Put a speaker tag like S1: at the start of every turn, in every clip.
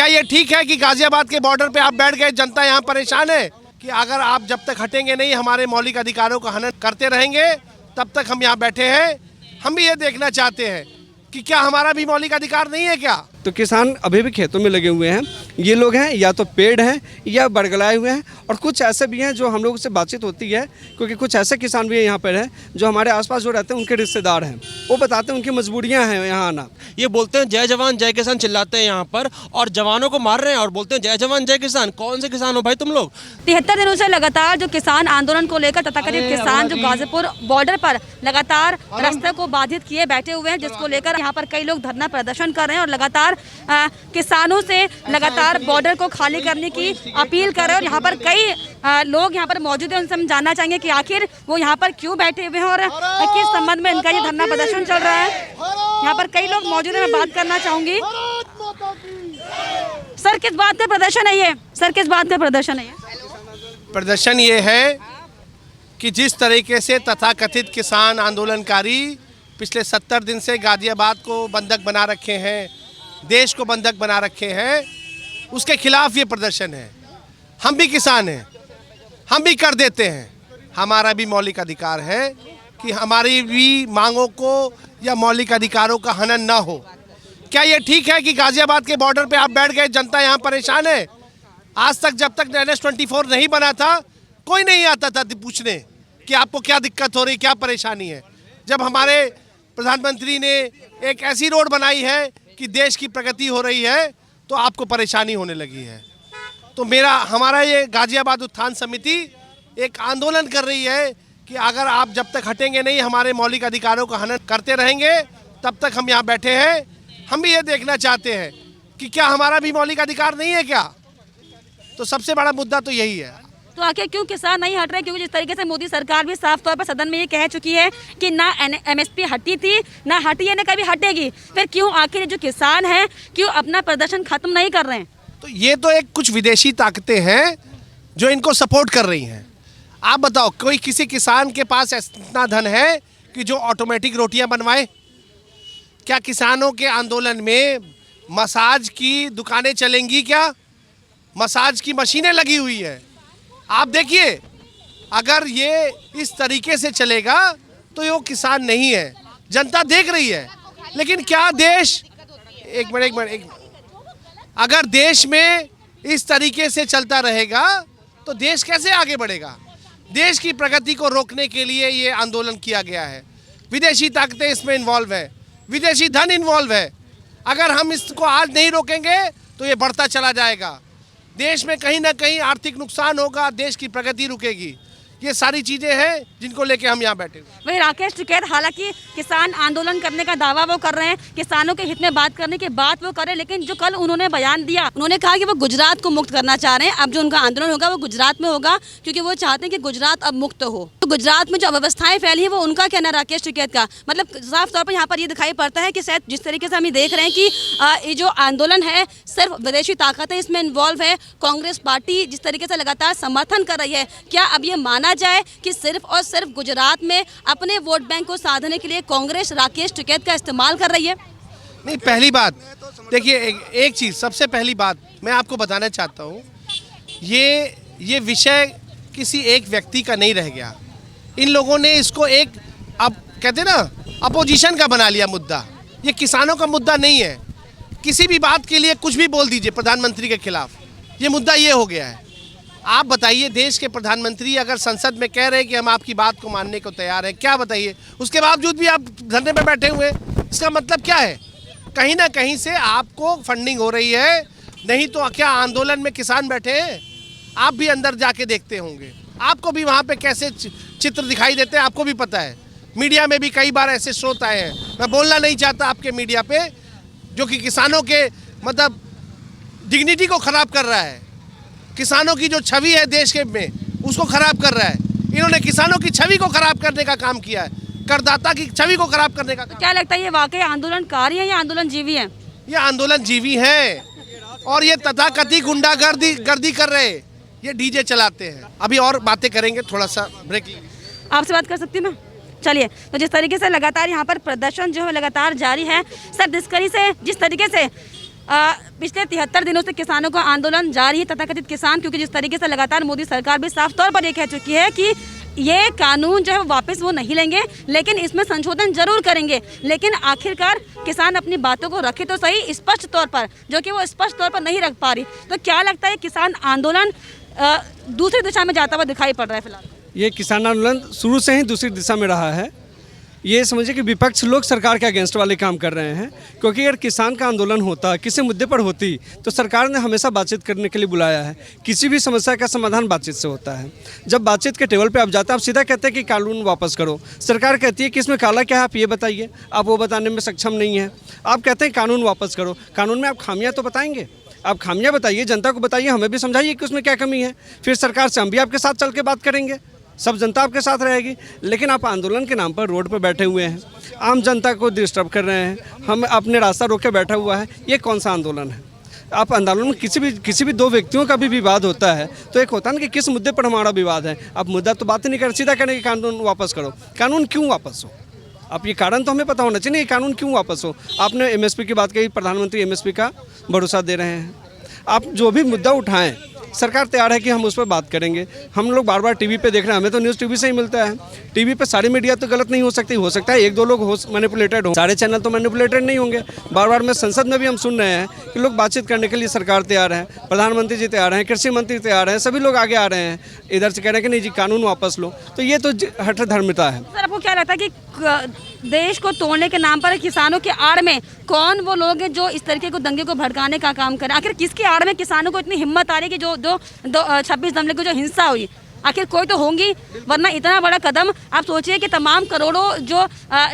S1: क्या ये ठीक है कि गाजियाबाद के बॉर्डर पे आप बैठ गए, जनता यहाँ परेशान है कि अगर आप जब तक हटेंगे नहीं, हमारे मौलिक अधिकारों का हनन करते रहेंगे, तब तक हम यहाँ बैठे हैं। हम भी ये देखना चाहते हैं कि क्या हमारा भी मौलिक अधिकार नहीं है क्या?
S2: तो किसान अभी भी खेतों में लगे हुए हैं। ये लोग हैं या तो पेड़ हैं या बड़गलाए हुए हैं, और कुछ ऐसे भी हैं जो हम लोगों से बातचीत होती है, क्योंकि कुछ ऐसे किसान भी यहाँ पर हैं जो हमारे आसपास जो रहते हैं उनके रिश्तेदार हैं। वो बताते हैं उनकी मजबूरियाँ हैं यहाँ आना।
S3: ये बोलते हैं जय जवान जय किसान चिल्लाते हैं यहाँ पर, और जवानों को मार रहे हैं और बोलते हैं जय जवान जय किसान। कौन से किसान हो भाई तुम लोग?
S4: 73 दिनों से लगातार जो किसान आंदोलन को लेकर तथाकथित किसान जो गाजीपुर बॉर्डर पर लगातार रास्ते को बाधित किए बैठे हुए हैं, जिसको लेकर यहाँ पर कई लोग धरना प्रदर्शन कर रहे हैं और लगातार किसानों से लगातार बॉर्डर को खाली करने की अपील कर रहे हैं। और यहाँ पर कई लोग यहाँ पर मौजूद हैं, उनसे हम जानना चाहेंगे कि आखिर वो यहाँ पर क्यों बैठे हुए हैं और किस संबंध में इनका ये धरना प्रदर्शन चल रहा है। यहाँ पर कई लोग मौजूद हैं, मैं बात करना चाहूंगी। सर, किस बात का प्रदर्शन है ये? सर, किस बात का प्रदर्शन है ये?
S1: प्रदर्शन ये है कि जिस तरीके से तथाकथित किसान आंदोलनकारी पिछले 70 दिन से गाजियाबाद को बंधक बना रखे हैं, देश को बंधक बना रखे हैं, उसके खिलाफ ये प्रदर्शन है। हम भी किसान हैं, हम भी कर देते हैं। हमारा भी मौलिक अधिकार है कि हमारी भी मांगों को या मौलिक अधिकारों का हनन ना हो। क्या ये ठीक है कि गाजियाबाद के बॉर्डर पे आप बैठ गए, जनता यहाँ परेशान है? आज तक जब तक NH-24 नहीं बना था, कोई नहीं आता था पूछने कि आपको क्या दिक्कत हो रही, क्या परेशानी है। जब हमारे प्रधानमंत्री ने एक ऐसी रोड बनाई है कि देश की प्रगति हो रही है, तो आपको परेशानी होने लगी है। तो हमारा ये गाजियाबाद उत्थान समिति एक आंदोलन कर रही है कि अगर आप जब तक हटेंगे नहीं, हमारे मौलिक अधिकारों का हनन करते रहेंगे, तब तक हम यहाँ बैठे हैं। हम भी ये देखना चाहते हैं कि क्या हमारा भी मौलिक अधिकार नहीं है क्या? तो सबसे बड़ा मुद्दा तो यही है।
S4: तो आखिर क्यों किसान नहीं हट रहे? क्योंकि जिस तरीके से मोदी सरकार भी साफ तौर पर सदन में ये कह चुकी है कि ना MSP हटी थी, ना हटी है, ना कभी हटेगी, फिर क्यों आखिर जो किसान हैं क्यों अपना प्रदर्शन खत्म नहीं कर रहे हैं?
S1: तो ये तो एक कुछ विदेशी ताकतें हैं जो इनको सपोर्ट कर रही हैं। आप बताओ, कोई किसी किसान के पास इतना धन है कि जो ऑटोमेटिक रोटियां बनवाए? क्या किसानों के आंदोलन में मसाज की दुकानें चलेंगी क्या? मसाज की मशीनें लगी हुई है। आप देखिए, अगर ये इस तरीके से चलेगा तो ये किसान नहीं है, जनता देख रही है। लेकिन क्या देश, एक मिनट, अगर देश में इस तरीके से चलता रहेगा तो देश कैसे आगे बढ़ेगा? देश की प्रगति को रोकने के लिए ये आंदोलन किया गया है। विदेशी ताकतें इसमें इन्वॉल्व है, विदेशी धन इन्वॉल्व है। अगर हम इसको आज नहीं रोकेंगे तो ये बढ़ता चला जाएगा। देश में कहीं ना कहीं आर्थिक नुकसान होगा, देश की प्रगति रुकेगी। ये सारी चीजें हैं जिनको लेके हम यहाँ बैठे हुए।
S4: वही राकेश टिकैत हालांकि किसान आंदोलन करने का दावा वो कर रहे हैं, किसानों के हित में बात करने की बात वो करें, लेकिन जो कल उन्होंने बयान दिया, उन्होंने कहा कि वो गुजरात को मुक्त करना चाह रहे हैं। अब जो उनका आंदोलन होगा वो गुजरात में होगा, क्योंकि वो चाहते हैं कि गुजरात अब मुक्त हो। तो गुजरात में जो अव्यवस्थाएं फैली है वो उनका कहना है राकेश टिकैत का। मतलब साफ तौर पर यहाँ पर ये दिखाई पड़ता है कि शायद जिस तरीके से हम ये देख रहे हैं कि ये जो आंदोलन है सिर्फ विदेशी ताकतें इसमें इन्वॉल्व है। कांग्रेस पार्टी जिस तरीके से लगातार समर्थन कर रही है, क्या अब ये माना जाए कि सिर्फ और सिर्फ गुजरात में अपने वोट बैंक को साधने के लिए कांग्रेस राकेश टिकैत का इस्तेमाल कर रही है?
S1: नहीं, पहली बात देखिए, एक चीज़ सबसे पहली बात मैं आपको बताना चाहता हूँ, ये विषय किसी एक व्यक्ति का नहीं रह गया। इन लोगों ने इसको एक, अब कहते ना, अपोजिशन का बना लिया मुद्दा। ये किसानों का मुद्दा नहीं है। किसी भी बात के लिए कुछ भी बोल दीजिए प्रधानमंत्री के खिलाफ, ये मुद्दा ये हो गया है। आप बताइए, देश के प्रधानमंत्री अगर संसद में कह रहे हैं कि हम आपकी बात को मानने को तैयार हैं, क्या बताइए, उसके बावजूद भी आप धरने पे बैठे हुए, इसका मतलब क्या है? कहीं ना कहीं से आपको फंडिंग हो रही है। नहीं तो क्या आंदोलन में किसान बैठे हैं? आप भी अंदर जाके देखते होंगे, आपको भी वहाँ पे कैसे चित्र दिखाई देते हैं, आपको भी पता है। मीडिया में भी कई बार ऐसे स्रोत आए हैं, मैं बोलना नहीं चाहता आपके मीडिया पे, जो कि किसानों के मतलब डिग्निटी को ख़राब कर रहा है, किसानों की जो छवि है देश के में उसको ख़राब कर रहा है। इन्होंने किसानों की छवि को ख़राब करने का काम किया है, करदाता की छवि को ख़राब करने का।
S4: तो क्या लगता है ये वाकई आंदोलनकारी है या आंदोलनजीवी है?
S1: ये आंदोलनजीवी हैं और ये तथाकथित गुंडागर्दी कर रहे हैं, ये डीजे चलाते हैं। अभी और बातें करेंगे, थोड़ा सा ब्रेक।
S4: आपसे बात कर सकती हूँ मैं? चलिए, तो जिस तरीके से लगातार यहाँ पर प्रदर्शन जो है लगातार जारी है सर, जिस तरीके से पिछले 73 दिनों से किसानों का आंदोलन जारी है, तथाकथित किसान, क्योंकि जिस तरीके से लगातार मोदी सरकार भी साफ तौर पर ये कह चुकी है कि ये कानून जो है वापस वो नहीं लेंगे, लेकिन इसमें संशोधन जरूर करेंगे। लेकिन आखिरकार किसान अपनी बातों को रखे तो सही स्पष्ट तौर पर, जो कि वो स्पष्ट तौर पर नहीं रख पा रही। तो क्या लगता है किसान आंदोलन दूसरी दिशा में जाता हुआ दिखाई पड़ रहा है फिलहाल?
S2: ये किसान आंदोलन शुरू से ही दूसरी दिशा में रहा है। ये समझिए कि विपक्ष लोग सरकार के अगेंस्ट वाले काम कर रहे हैं, क्योंकि अगर किसान का आंदोलन होता, किसी मुद्दे पर होती, तो सरकार ने हमेशा बातचीत करने के लिए बुलाया है। किसी भी समस्या का समाधान बातचीत से होता है। जब बातचीत के टेबल पे आप जाते हैं, आप सीधा कहते हैं कि कानून वापस करो। सरकार कहती है कि इसमें काला क्या है, आप ये बताइए, आप वो बताने में सक्षम नहीं है। आप कहते हैं कानून वापस करो, कानून में आप खामियां तो बताएंगे, आप खामियां बताइए, जनता को बताइए, हमें भी समझाइए कि उसमें क्या कमी है। फिर सरकार से हम भी आपके साथ चल के बात करेंगे, सब जनता आपके साथ रहेगी। लेकिन आप आंदोलन के नाम पर रोड पर बैठे हुए हैं, आम जनता को डिस्टर्ब कर रहे हैं, हम अपने रास्ता रोक के बैठा हुआ है। ये कौन सा आंदोलन है? आप आंदोलन में किसी भी दो व्यक्तियों का भी विवाद होता है, तो एक होता है ना कि किस मुद्दे पर हमारा विवाद है। आप मुद्दा तो बात ही नहीं कर, सीधा कहने कि कानून वापस करो। कानून क्यों वापस हो? आप ये कारण तो हमें पता होना चाहिए, ये कानून क्यों वापस हो। आपने एमएसपी की बात कही, प्रधानमंत्री एमएसपी का भरोसा दे रहे हैं। आप जो भी मुद्दा उठाएं, सरकार तैयार है कि हम उस पर बात करेंगे। हम लोग बार बार टीवी पे देख रहे हैं, हमें तो न्यूज़ टीवी से ही मिलता है। टीवी पे सारी मीडिया तो गलत नहीं हो सकती, हो सकता है एक दो लोग मैनिपुलेटेड हो, सारे चैनल तो मैनिपुलेटेड नहीं होंगे। बार बार में संसद में भी हम सुन रहे हैं कि लोग बातचीत करने के लिए सरकार तैयार है, प्रधानमंत्री जी तैयार हैं, कृषि मंत्री तैयार हैं, सभी लोग आगे आ रहे हैं। इधर से कह रहे हैं कि नहीं जी कानून वापस लो, तो ये तो हठधर्मिता है।
S4: सर, आपको क्या लगता है कि देश को तोड़ने के नाम पर किसानों के आड़ में कौन वो लोग हैं जो इस तरीके को दंगे को भड़काने का काम करें? आखिर किसके आड़ में किसानों को इतनी हिम्मत आ रही है कि जो 26 जनवरी को जो हिंसा हुई, आखिर कोई तो होंगी, वरना इतना बड़ा कदम आप सोचिए कि तमाम करोड़ों जो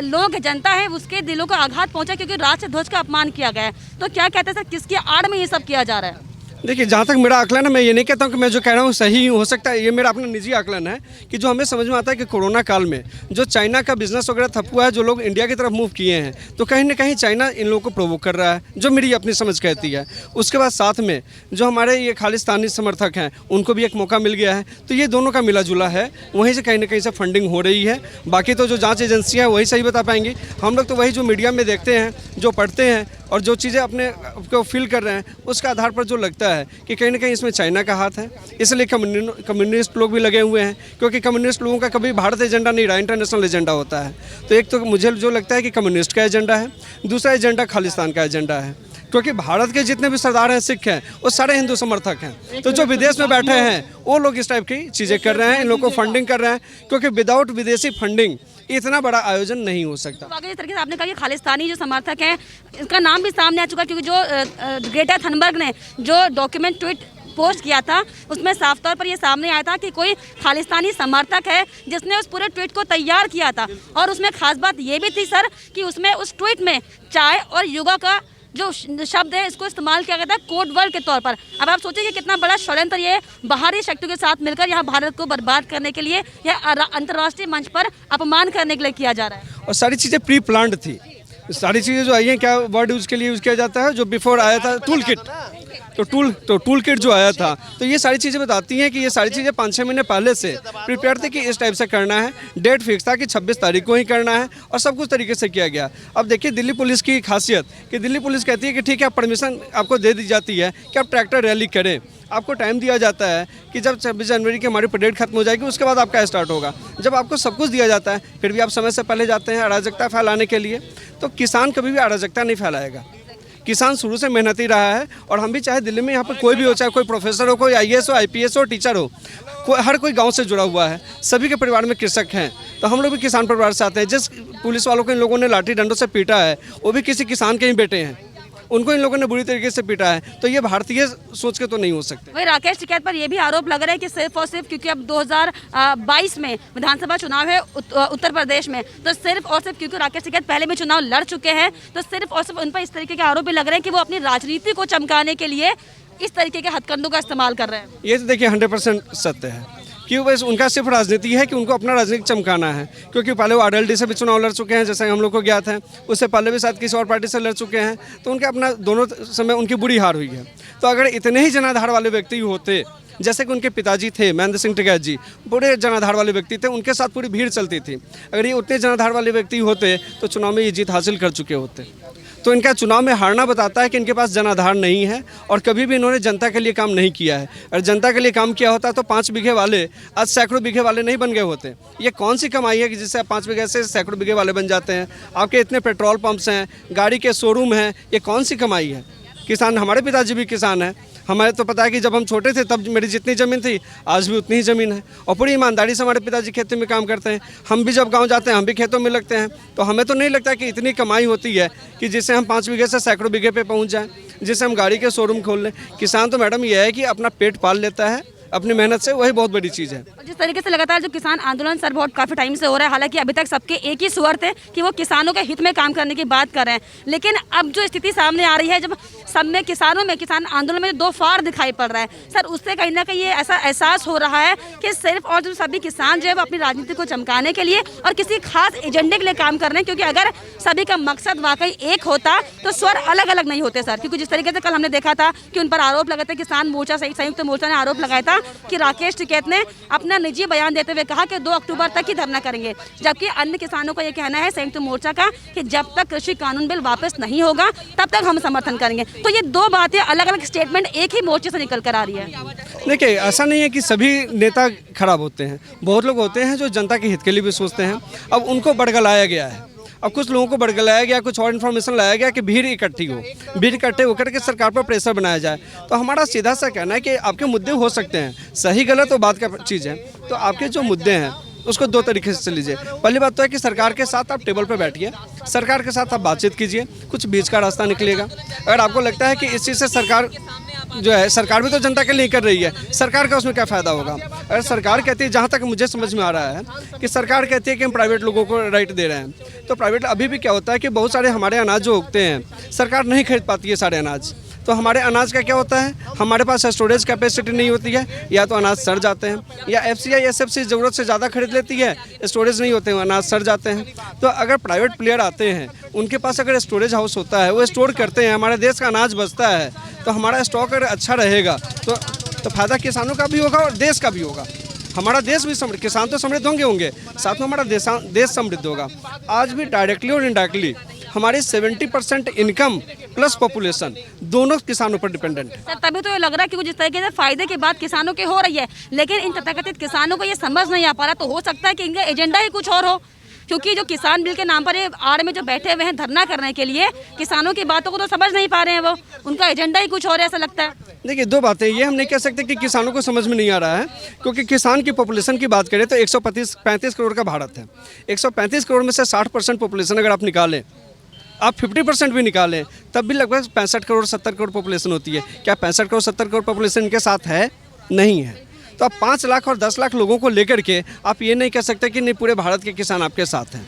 S4: लोग जनता है उसके दिलों को आघात पहुंचा, क्योंकि राष्ट्रीय ध्वज का अपमान किया गया है। तो क्या कहते हैं सर, किसके आड़ में ये सब किया जा रहा है?
S2: देखिए, जहाँ तक मेरा आकलन है, मैं ये नहीं कहता हूँ कि मैं जो कह रहा हूँ सही हो सकता है, ये मेरा अपना निजी आकलन है कि जो हमें समझ में आता है कि कोरोना काल में जो चाइना का बिजनेस वगैरह ठप हुआ है, जो लोग इंडिया की तरफ मूव किए हैं, तो कहीं ना कहीं चाइना इन लोगों को प्रोवोक कर रहा है, जो मेरी अपनी समझ कहती है। उसके बाद साथ में जो हमारे ये खालिस्तानी समर्थक हैं, उनको भी एक मौका मिल गया है, तो ये दोनों का मिला जुला है, वहीं से कहीं ना कहीं से फंडिंग हो रही है। बाकी तो जो जाँच एजेंसियाँ हैं वही सही बता पाएंगी। हम लोग तो वही जो मीडिया में देखते हैं, जो पढ़ते हैं और जो चीज़ें अपने को फील कर रहे हैं, उसके आधार पर जो लगता है कि कहीं ना कहीं इसमें चाइना का हाथ है। इसलिए कम्युनिस्ट लोग भी लगे हुए हैं, क्योंकि कम्युनिस्ट लोगों का कभी भारत एजेंडा नहीं रहा, इंटरनेशनल एजेंडा होता है। तो एक तो मुझे जो लगता है कि कम्युनिस्ट का एजेंडा है, दूसरा एजेंडा खालिस्तान का एजेंडा है, क्योंकि भारत के जितने भी सरदार हैं, सिख हैं, वो सारे हिंदू समर्थक हैं। तो जो विदेश में बैठे हैं वो लोग इस टाइप की चीज़ें कर रहे हैं, इन लोगों को फंडिंग कर रहे हैं, क्योंकि विदाउट विदेशी फंडिंग इतना बड़ा आयोजन नहीं हो सकता।
S4: तो जिस तरीके से आपने कहा कि खालिस्तानी जो समर्थक हैं, इसका नाम भी सामने आ चुका है, क्योंकि जो ग्रेटा थनबर्ग ने जो डॉक्यूमेंट ट्वीट पोस्ट किया था, उसमें साफ तौर पर ये सामने आया था कि कोई खालिस्तानी समर्थक है जिसने उस पूरे ट्वीट को तैयार किया था। और उसमें खास बात ये भी थी सर कि उसमें उस ट्वीट में चाय और योगा का जो शब्द है इसको इस्तेमाल किया गया था कोड वर्ड के तौर पर। अब आप सोचिए कि कितना बड़ा षड्यंत्र ये बाहरी शक्तियों के साथ मिलकर यहाँ भारत को बर्बाद करने के लिए या अंतर्राष्ट्रीय मंच पर अपमान करने के लिए किया जा रहा है।
S2: और सारी चीज़ें प्री प्लान्ड थी, सारी चीज़ें जो आई हैं, क्या वर्ड यूज़ के लिए यूज़ किया जाता है, जो बिफोर आया था टूल किट, तो टूल किट जो आया था, तो ये सारी चीज़ें बताती हैं कि ये सारी चीज़ें 5-6 महीने पहले से प्रिपेयर थे कि इस टाइप से करना है। डेट फिक्स था कि 26 तारीख को ही करना है, और सब कुछ तरीके से किया गया। अब देखिए दिल्ली पुलिस की खासियत कि दिल्ली पुलिस कहती है कि ठीक है, परमिशन आपको दे दी जाती है कि आप ट्रैक्टर रैली करें, आपको टाइम दिया जाता है कि जब 26 जनवरी की हमारी परेड खत्म हो जाएगी उसके बाद आपका स्टार्ट होगा। जब आपको सब कुछ दिया जाता है, फिर भी आप समय से पहले जाते हैं अराजकता फैलाने के लिए, तो किसान कभी भी अराजकता नहीं फैलाएगा। किसान शुरू से मेहनती रहा है, और हम भी चाहे दिल्ली में यहाँ पर कोई भी हो, चाहे कोई प्रोफेसर हो, कोई IAS हो, IPS हो, टीचर हो, हर कोई गांव से जुड़ा हुआ है, सभी के परिवार में कृषक हैं। तो हम लोग भी किसान परिवार से आते हैं। जिस पुलिस वालों को इन लोगों ने लाठी डंडों से पीटा है, वो भी किसी किसान के ही बेटे हैं, उनको इन लोगों ने बुरी तरीके से पीटा है। तो ये भारतीय सोच के तो नहीं हो सकते।
S4: वही राकेश टिकैत पर यह भी आरोप लग रहा है कि सिर्फ और सिर्फ क्योंकि अब 2022 में विधानसभा चुनाव है उत्तर प्रदेश में, तो सिर्फ और सिर्फ क्योंकि राकेश टिकैत पहले भी चुनाव लड़ चुके हैं, तो सिर्फ और सिर्फ उन पर इस तरीके के आरोप भी लग रहे हैं कि वो अपनी राजनीति को चमकाने के लिए इस तरीके के हथकंडों का इस्तेमाल कर रहे हैं।
S2: ये तो देखिए 100% सत्य है कि बस उनका सिर्फ राजनीति है कि उनको अपना राजनीति चमकाना है, क्योंकि पहले वो RLD से भी चुनाव लड़ चुके हैं, जैसे हम लोग को ज्ञात है। उससे पहले भी शायद किसी और पार्टी से लड़ चुके हैं, तो उनके अपना दोनों समय उनकी बुरी हार हुई है। तो अगर इतने ही जनाधार वाले व्यक्ति होते, जैसे कि उनके पिताजी थे महेंद्र सिंह टिकैत जी, बड़े जनाधार वाले व्यक्ति थे, उनके साथ पूरी भीड़ चलती थी, अगर ये उतने जनाधार वाले व्यक्ति होते तो चुनाव में ये जीत हासिल कर चुके होते। तो इनका चुनाव में हारना बताता है कि इनके पास जनाधार नहीं है और कभी भी इन्होंने जनता के लिए काम नहीं किया है। और जनता के लिए काम किया होता तो 5 बीघे वाले आज सैकड़ों बीघे वाले नहीं बन गए होते। ये कौन सी कमाई है कि जिससे आप 5 बीघे से सैकड़ों बीघे वाले बन जाते हैं? आपके इतने पेट्रोल पंप्स हैं, गाड़ी के शोरूम हैं, ये कौन सी कमाई है? किसान, हमारे पिताजी भी किसान हैं। हमें तो पता है कि जब हम छोटे थे तब मेरी जितनी ज़मीन थी आज भी उतनी ही ज़मीन है और पूरी ईमानदारी से हमारे पिताजी खेती में काम करते हैं। हम भी जब गांव जाते हैं हम भी खेतों में लगते हैं, तो हमें तो नहीं लगता कि इतनी कमाई होती है कि जिससे हम 5 बीघे से सैकड़ों बीघे पे पहुंच जाएं, जिससे हम गाड़ी के शोरूम खोल लें। किसान तो मैडम यह है कि अपना पेट पाल लेता है अपनी मेहनत से, वही बहुत बड़ी चीज़ है।
S4: जिस तरीके से लगातार जो किसान आंदोलन सर बहुत काफ़ी टाइम से हो रहा है, हालांकि अभी तक सबके एक ही स्वर थे कि वो किसानों के हित में काम करने की बात कर रहे हैं, लेकिन अब जो स्थिति सामने आ रही है, जब सब में किसान आंदोलन में 2 फाड़ दिखाई पड़ रहा है सर, उससे कहीं ना कहीं ये ऐसा एहसास हो रहा है कि सिर्फ और जो सभी किसान जो है वो अपनी राजनीति को चमकाने के लिए और किसी खास एजेंडे के लिए काम कर रहे हैं, क्योंकि अगर सभी का मकसद वाकई एक होता तो स्वर अलग अलग नहीं होते सर। क्योंकि जिस तरीके से कल हमने देखा था कि उन पर आरोप लगे थे, किसान मोर्चा संयुक्त मोर्चा ने आरोप लगाया था कि राकेश टिकैत ने अपना निजी बयान देते हुए कहा कि 2 अक्टूबर तक ही धरना करेंगे, जबकि अन्य किसानों का ये कहना है संयुक्त मोर्चा का कि जब तक कृषि कानून बिल वापस नहीं होगा तब तक हम समर्थन करेंगे। तो ये 2 बातें अलग अलग स्टेटमेंट एक ही मोर्चे से निकल कर आ रही है।
S2: देखिए, ऐसा नहीं है कि सभी नेता खराब होते हैं, बहुत लोग होते हैं जो जनता के हित के लिए भी सोचते हैं। अब उनको बड़गलाया गया है, अब कुछ लोगों को बड़गलाया गया, कुछ और इन्फॉर्मेशन लाया गया कि भीड़ इकट्ठी हो, भीड़ इकट्ठे होकर के सरकार पर प्रेशर बनाया जाए। तो हमारा सीधा सा कहना है कि आपके मुद्दे हो सकते हैं, सही गलत तो बात का चीज़ है, तो आपके जो मुद्दे हैं उसको 2 तरीके से लीजिए। पहली बात तो है कि सरकार के साथ आप टेबल पर बैठिए, सरकार के साथ आप बातचीत कीजिए, कुछ बीच का रास्ता निकलेगा। अगर आपको लगता है कि इस चीज़ से सरकार जो है, सरकार भी तो जनता के लिए कर रही है, सरकार का उसमें क्या फ़ायदा होगा? अगर सरकार कहती है, जहाँ तक मुझे समझ में आ रहा है कि सरकार कहती है कि हम प्राइवेट लोगों को राइट दे रहे हैं, तो प्राइवेट अभी भी क्या होता है कि बहुत सारे हमारे अनाज जो उगते हैं सरकार नहीं खरीद पाती है सारे अनाज। तो हमारे अनाज का क्या होता है, हमारे पास स्टोरेज कैपेसिटी नहीं होती है, या तो अनाज सड़ जाते हैं, या FCI SFC ज़रूरत से ज़्यादा खरीद लेती है, स्टोरेज नहीं होते हैं, अनाज सड़ जाते हैं। तो अगर प्राइवेट प्लेयर आते हैं, उनके पास अगर स्टोरेज हाउस होता है, वो स्टोर करते हैं, हमारे देश का अनाज बचता है, तो हमारा स्टॉक अगर अच्छा रहेगा तो फ़ायदा किसानों का भी होगा और देश का भी होगा। हमारा देश भी समृद्ध, किसान तो समृद्ध होंगे, साथ में हमारा देश समृद्ध होगा। आज भी डायरेक्टली और इनडायरेक्टली हमारी 70% इनकम प्लस पॉपुलेशन दोनों किसानों पर डिपेंडेंट है।
S4: सर, तभी तो ये लग रहा है कि जिस तरीके से फायदे की बात किसानों की हो रही है, लेकिन इन तथाकथित किसानों को ये समझ नहीं आ पा रहा। तो हो सकता है कि इनका एजेंडा ही कुछ और हो, क्योंकि जो किसान बिल के नाम पर ये आड़ में जो बैठे हुए हैं धरना करने के लिए, किसानों की बातों को तो समझ नहीं पा रहे हैं, वो उनका एजेंडा ही कुछ और है, ऐसा लगता है।
S2: देखिए, 2 बातें, ये हम नहीं कह सकते कि किसानों को समझ में नहीं आ रहा है, क्योंकि किसान की पॉपुलेशन की बात करें तो 135 करोड़ का भारत है। 135 करोड़ में से 60% पॉपुलेशन अगर आप निकालें, आप 50% भी निकालें, तब भी लगभग 65 करोड़ 70 करोड़ पॉपुलेशन होती है। क्या 65 करोड़ 70 करोड़ पॉपुलेशन इनके साथ है? नहीं है। तो आप 5 लाख और 10 लाख लोगों को लेकर के आप ये नहीं कह सकते कि नहीं पूरे भारत के किसान आपके साथ हैं।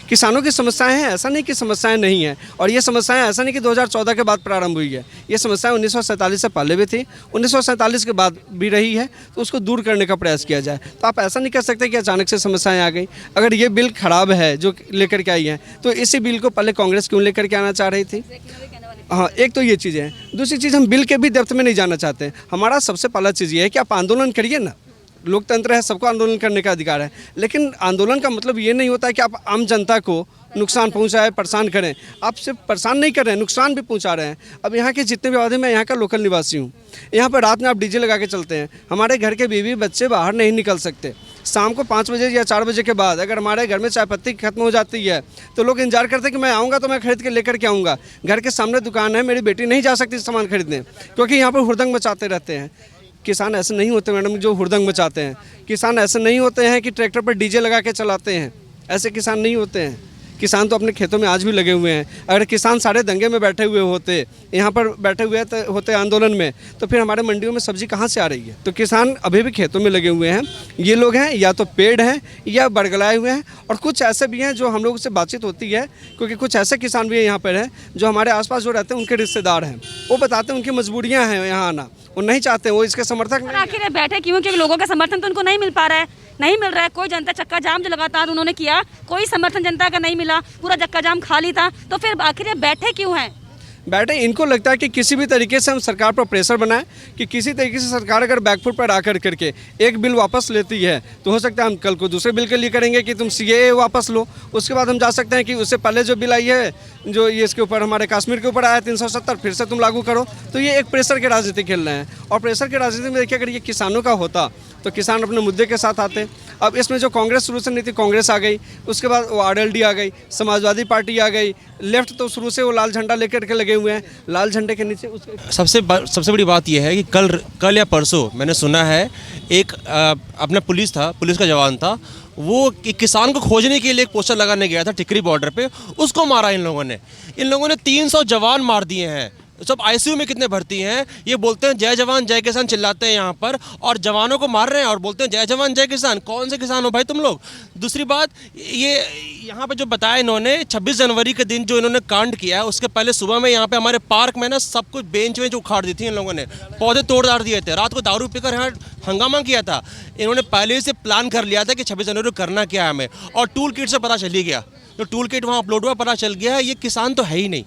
S2: किसानों की समस्याएं हैं, ऐसा नहीं कि समस्याएं नहीं हैं, और ये समस्याएं ऐसा नहीं कि 2014 के बाद प्रारंभ हुई है, ये समस्याएं 1947 से पहले भी थी, 1947 के बाद भी रही है, तो उसको दूर करने का प्रयास किया जाए। तो आप ऐसा नहीं कह सकते कि अचानक से समस्याएं आ गई। अगर ये बिल खराब है जो लेकर के आई है, तो इसी बिल को पहले कांग्रेस क्यों लेकर के आना चाह रही थी? हाँ, एक तो ये चीज़ है। दूसरी चीज़, हम बिल के भी डेप्थ में नहीं जाना चाहते। हमारा सबसे पहला चीज़ ये है कि आप आंदोलन करिए ना, लोकतंत्र है, सबको आंदोलन करने का अधिकार है, लेकिन आंदोलन का मतलब ये नहीं होता है कि आप आम जनता को नुकसान पहुंचाए, परेशान करें। आप सिर्फ परेशान नहीं कर रहे हैं, नुकसान भी पहुंचा रहे हैं। अब यहाँ के जितने भी आबादी, मैं यहाँ का लोकल निवासी हूँ, यहाँ पर रात में आप डीजे लगा के चलते हैं, हमारे घर के बीवी बच्चे बाहर नहीं निकल सकते। शाम को 5 बजे या 4 बजे के बाद अगर हमारे घर में चाय पत्ती खत्म हो जाती है, तो लोग इंतजार करते हैं कि मैं आऊँगा तो मैं खरीद के लेकर के आऊँगा। घर के सामने दुकान है, मेरी बेटी नहीं जा सकती सामान खरीदने, क्योंकि यहाँ पर हुड़दंग मचाते रहते हैं। किसान ऐसे नहीं होते मैडम जो हुड़दंग मचाते हैं। किसान ऐसे नहीं होते हैं कि ट्रैक्टर पर डीजे लगा के चलाते हैं, ऐसे किसान नहीं होते हैं। किसान तो अपने खेतों में आज भी लगे हुए हैं। अगर किसान सारे दंगे में बैठे हुए होते, यहाँ पर बैठे हुए होते आंदोलन में, तो फिर हमारे मंडियों में सब्जी कहाँ से आ रही है? तो किसान अभी भी खेतों में लगे हुए हैं। ये लोग हैं या तो पेड़ हैं या बड़गलाए हुए हैं, और कुछ ऐसे भी हैं जो हम लोगों से बातचीत होती है, क्योंकि कुछ ऐसे किसान भी यहाँ पर हैं जो हमारे आसपास जो रहते हैं उनके रिश्तेदार हैं। वो बताते हैं उनकी मजबूरियाँ हैं यहाँ आना, वो नहीं चाहते, वो इसके समर्थक नहीं।
S4: आखिर बैठे क्यों? क्योंकि लोगों का समर्थन तो उनको नहीं मिल पा रहा है, नहीं मिल रहा है। कोई जनता चक्का जाम जो लगातार उन्होंने किया, कोई समर्थन जनता का नहीं मिला, पूरा चक्का जाम खाली था। तो फिर आखिर ये बैठे क्यों हैं?
S2: बैठे, इनको लगता है कि किसी भी तरीके से हम सरकार पर प्रेशर बनाएं, कि किसी तरीके से सरकार अगर बैकफुट पर आकर करके एक बिल वापस लेती है, तो हो सकता है हम कल को दूसरे बिल के लिए करेंगे कि तुम CAA वापस लो। उसके बाद हम जा सकते हैं कि उससे पहले जो बिल आई है जो ये इसके ऊपर हमारे कश्मीर के ऊपर आया 370 फिर से तुम लागू करो। तो ये एक प्रेशर की राजनीति खेल रहे हैं। और प्रेशर की राजनीति में देखिए, अगर ये किसानों का होता तो किसान अपने मुद्दे के साथ आते। अब इसमें जो कांग्रेस शुरू से नहीं थी, कांग्रेस आ गई, उसके बाद वो RLD आ गई, समाजवादी पार्टी आ गई, लेफ्ट तो शुरू से वो लाल झंडा लेकर के लगे हुए हैं। लाल झंडे के नीचे उसके
S3: सबसे बड़ी बात यह है कि कल या परसों मैंने सुना है एक अपना पुलिस का जवान था, वो किसान को खोजने के लिए एक पोस्टर लगाने गया था टिकरी बॉर्डर पे, उसको मारा इन लोगों ने 300 जवान मार दिए हैं। सब ICU में कितने भर्ती हैं, ये बोलते हैं जय जवान जय किसान चिल्लाते हैं यहाँ पर, और जवानों को मार रहे हैं और बोलते हैं जय जवान जय किसान। कौन से किसान हो भाई तुम लोग? दूसरी बात, ये यहाँ पे जो बताया इन्होंने 26 जनवरी के दिन जो इन्होंने कांड किया है, उसके पहले सुबह में यहाँ पे हमारे पार्क में ना सब कुछ बेंच वेंच उखाड़ दी थी इन लोगों ने, पौधे तोड़ दाड़ दिए थे, रात को दारू पीकर यहाँ हंगामा किया था। इन्होंने पहले से प्लान कर लिया था कि 26 जनवरी को करना क्या है हमें, और टूल किट से पता चल ही गया, जो टूल किट वहाँ अपलोड हुआ पता चल गया है ये किसान तो है ही नहीं।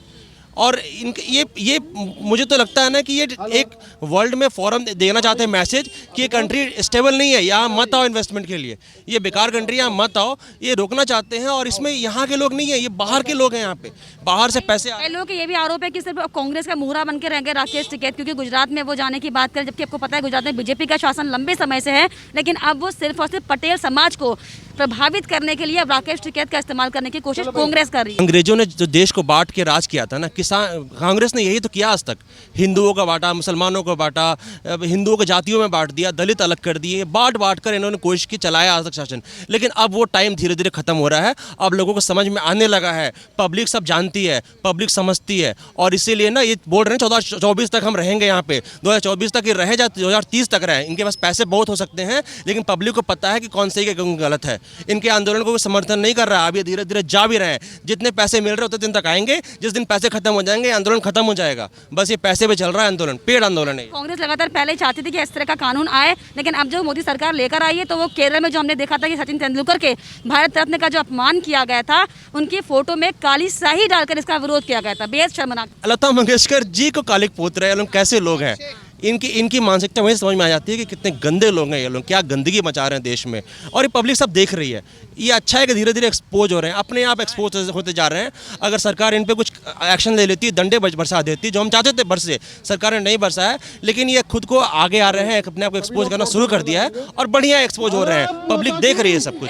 S3: और इनके ये मुझे तो लगता है ना कि ये एक वर्ल्ड में फॉरम देना चाहते हैं मैसेज कि ये कंट्री स्टेबल नहीं है, यहाँ मत आओ इन्वेस्टमेंट के लिए, ये बेकार कंट्री, यहाँ मत आओ, ये रोकना चाहते हैं। और इसमें यहाँ के लोग नहीं है, ये बाहर के लोग हैं, यहाँ पे बाहर से पैसे
S4: कई लोगों के ये भी आरोप है कि सिर्फ कांग्रेस का मुहरा बन के रह गए राकेश टिकैत, क्योंकि गुजरात में वो जाने की बात करें, जबकि आपको पता है गुजरात में BJP का शासन लंबे समय से है, लेकिन अब वो सिर्फ और सिर्फ पटेल समाज को प्रभावित करने के लिए अब राकेश टिकैत का इस्तेमाल करने की कोशिश कांग्रेस कर रही है।
S3: अंग्रेजों ने जो देश को बांट के राज किया था ना, कांग्रेस ने यही तो किया आज तक, हिंदुओं का बांटा, मुसलमानों को बांटा, हिंदुओं को जातियों में बांट दिया, दलित अलग कर दिए, बांट कर इन्होंने कोशिश की, चलाया आज तक शासन। लेकिन अब वो टाइम धीरे धीरे खत्म हो रहा है, अब लोगों को समझ में आने लगा है, पब्लिक सब जानती है, पब्लिक समझती है, और इसीलिए ना ये बोल रहे हैं 2024 तक हम रहेंगे यहाँ पे, 2024 तक ये रहे जाते, 2030 तक रहे। इनके पास पैसे बहुत हो सकते हैं, लेकिन पब्लिक को पता है कि कौन सही कौन गलत है। इनके आंदोलन को समर्थन नहीं कर रहा है, अब ये धीरे धीरे जा भी रहे हैं। जितने पैसे मिल रहे उतने दिन तक आएंगे, जिस दिन पैसे खत्म हो जाएंगे आंदोलन खत्म हो जाएगा। बस ये पैसे पे चल रहा है आंदोलन, पेड़ आंदोलन है।
S4: कांग्रेस लगातार पहले चाहती थी कि इस तरह का कानून आए, लेकिन अब जो मोदी सरकार लेकर आई है, तो वो केरल में जो हमने देखा था कि सचिन तेंदुलकर के भारत रत्न का जो अपमान किया गया था, उनकी फोटो में काली स्याही डालकर इसका विरोध किया गया था, बेहद शर्मनाक।
S3: लता मंगेशकर जी को कालिक पोत रहे हैं लोग, कैसे लोग हैं? इनकी मानसिकता वही समझ में आ जाती है कि कितने गंदे लोग हैं ये लोग, क्या गंदगी मचा रहे हैं देश में, और ये पब्लिक सब देख रही है। ये अच्छा है कि धीरे धीरे एक्सपोज हो रहे हैं, अपने आप एक्सपोज होते जा रहे हैं। अगर सरकार इन पे कुछ एक्शन ले लेती, दंडे बरसा देती, जो हम चाहते थे बरसे, सरकार ने नहीं बरसाया, लेकिन ये खुद को आगे आ रहे हैं, अपने आप को एक्सपोज करना शुरू कर दिया है, और बढ़िया एक्सपोज हो रहे हैं, पब्लिक देख रही है सब कुछ।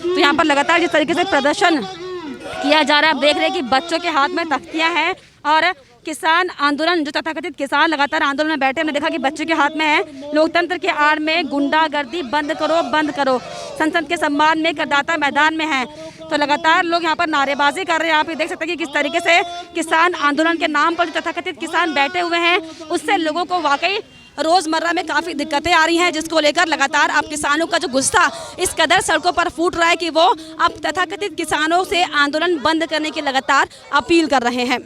S4: तो यहाँ पर लगातार जिस तरीके से प्रदर्शन किया जा रहा है, आप देख रहे हैं कि बच्चों के हाथ में तख्तियाँ हैं, और किसान आंदोलन, जो तथाकथित किसान लगातार आंदोलन में बैठे, हमने देखा कि बच्चों के हाथ में है। लोकतंत्र के आड़ में गुंडागर्दी बंद करो, बंद करो। संसद के सम्मान में करदाता मैदान में है। तो लगातार लोग यहाँ पर नारेबाजी कर रहे हैं। आप ये देख सकते हैं कि किस तरीके से किसान आंदोलन के नाम पर जो तथाकथित किसान बैठे हुए हैं, उससे लोगों को वाकई रोज़मर्रा में काफ़ी दिक्कतें आ रही हैं, जिसको लेकर लगातार अब किसानों का जो गुस्सा इस कदर सड़कों पर फूट रहा है कि वो अब तथाकथित किसानों से आंदोलन बंद करने की लगातार अपील कर रहे हैं।